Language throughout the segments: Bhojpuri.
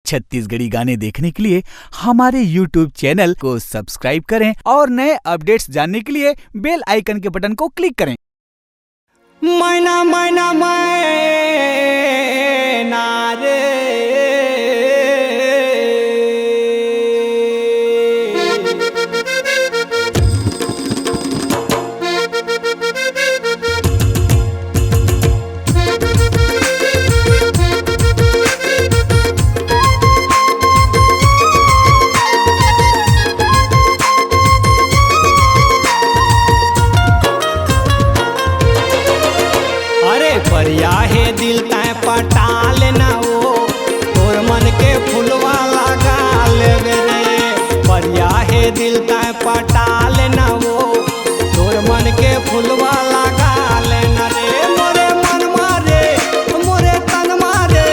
छत्तीसगढ़ी गाने देखने के लिए हमारे YouTube चैनल को सब्सक्राइब करें और नए अपडेट्स जानने के लिए बेल आइकन के बटन को क्लिक करें। मैना मैना मैना रे परिया है दिल तय पटाल ना वो तोर मन के फुलवा लगा लेवे रे। परिया है दिल तय पटाल ना वो तोर मन के फुलवा लगा लेना रे। मोरे मन मारे मोरे तन मारे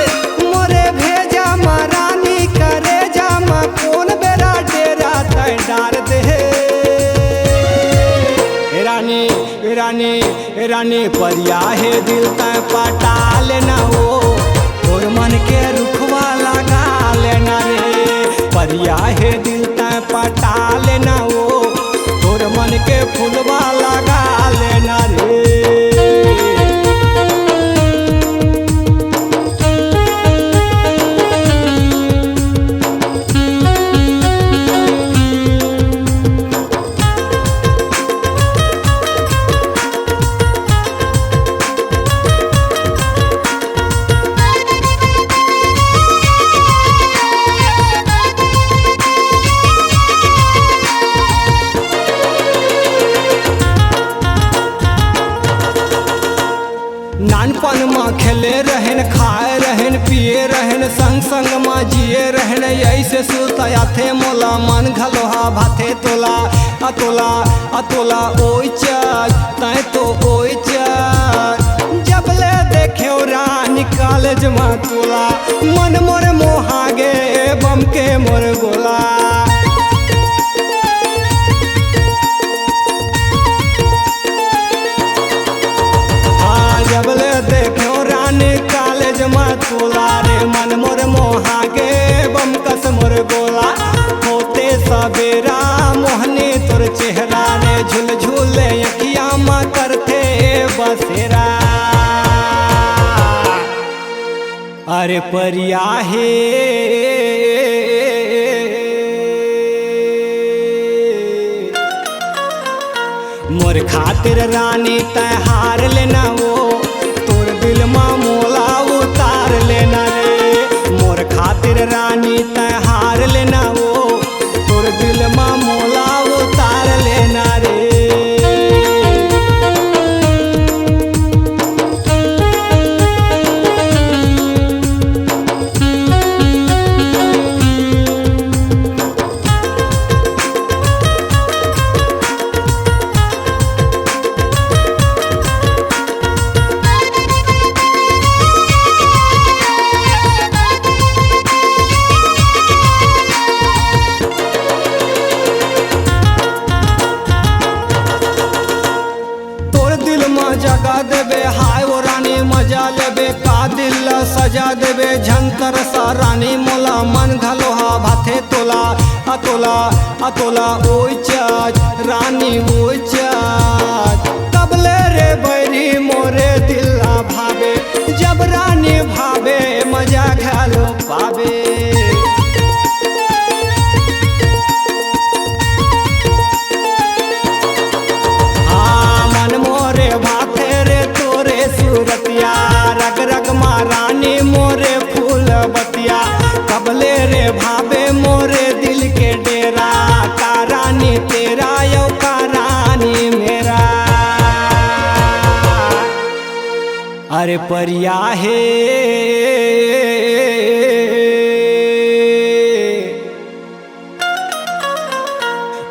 मोरे भेजा महारानी करे जा मा कौन बेरा डेरा तय डार दे रानी रानी रानी। परिया है दिल तय पटाल ना हो तोर मन के रुखवा लगा लेना रे। परिया है दिल तय पटाल ना हो तोर मन के फुलवा लगा लेना रे। नानपन में खेले रहन खाए रहन पिए रहन संग संग में जिए रहन ऐसे सुतया थे मोला मन घलोहा भाथे तोला अतोला अतोला ओइ चाज तय तो ओइ चाज जब ले देखे रानी कॉलेज में तोला मन मोर मोहागे बम के मोर गोला। जब ले देखो रानी कॉलेज में तोला रे मन मोर मोहागे बम कस मोर गोला। होते सवेरा मोहनी तोर चेहरा रे झुल झूले अखिया में करते बसेरा। अरे परिया है मोर खातिर रानी तय हार लेना वो तोर दिल में मोला उतार लेना रे। मोर खातिर रानी तय हार लेना वो तोर दिल में मोला उतार लेना रे। जगा देवे हाय वो रानी मजा लेवे का दिल सजा देवे झंकर सा रानी मोला मन घलोहा भाथे तोला अतोला अतोला ओइ चाज रानी ओइ चाज। तबले रे बैरी मोरे दिल भावे जब रानी भावे मजा घलो पावे। रग रग महारानी मोरे फूल बतिया कबले रे भावे मोरे दिल के डेरा। का रानी तेरा यो का रानी मेरा। अरे परिया है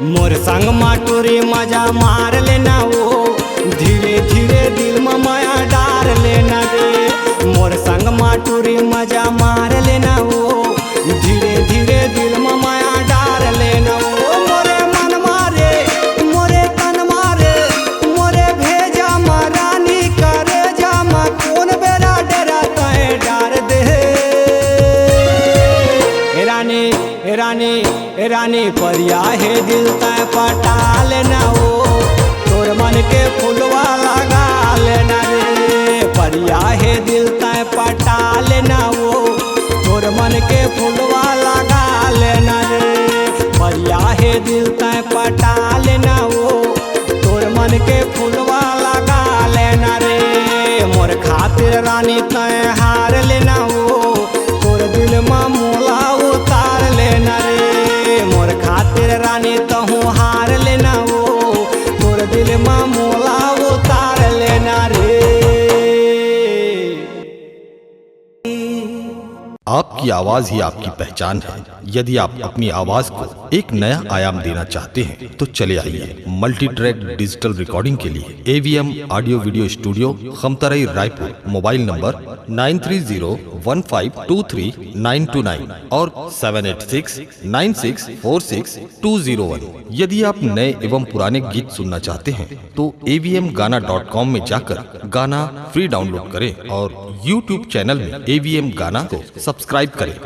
मोर संग माटूरी मजा मार लेना वो धीरे धीरे दिल में माया डार लेना रे। मोर संग माटूरी मजा मार लेना वो धीरे धीरे दिल में माया डार लेना वो। मोरे मन मारे मोरे तन मारे मोरे भेजा महारानी करे जा मा कौन बेरा डेरा तय डार दे रानी परिया हे दिल तय पटा लेना वो तोर मन के फुलवा लगा लेना रे परिया हे दिल तय पटा लेना वो तोर मन के फुलवा लगा लेना रे परिया हे दिल तय पटा लेना वो तोर मन के फुलवा लगा लेना रे मोर खातिर रानी तय हार लेना वो तोर दिल में मोला उतार लेना रे मोर खातिर रानी तहु हार लेना वो तोर दिल में मोला उतार लेना रे। आपकी आवाज ही आपकी पहचान है। यदि आप अपनी आवाज को एक नया आयाम देना चाहते हैं तो चले आइए मल्टी ट्रैक डिजिटल रिकॉर्डिंग के लिए AVM audio video studio Khamtarai Raipur. Mobile number 9301523929 और 7869646201। यदि आप नए एवं पुराने गीत सुनना चाहते हैं तो avmgana.com में जाकर गाना फ्री डाउनलोड करें और YouTube चैनल में AVM गाना को सब्सक्राइब करें।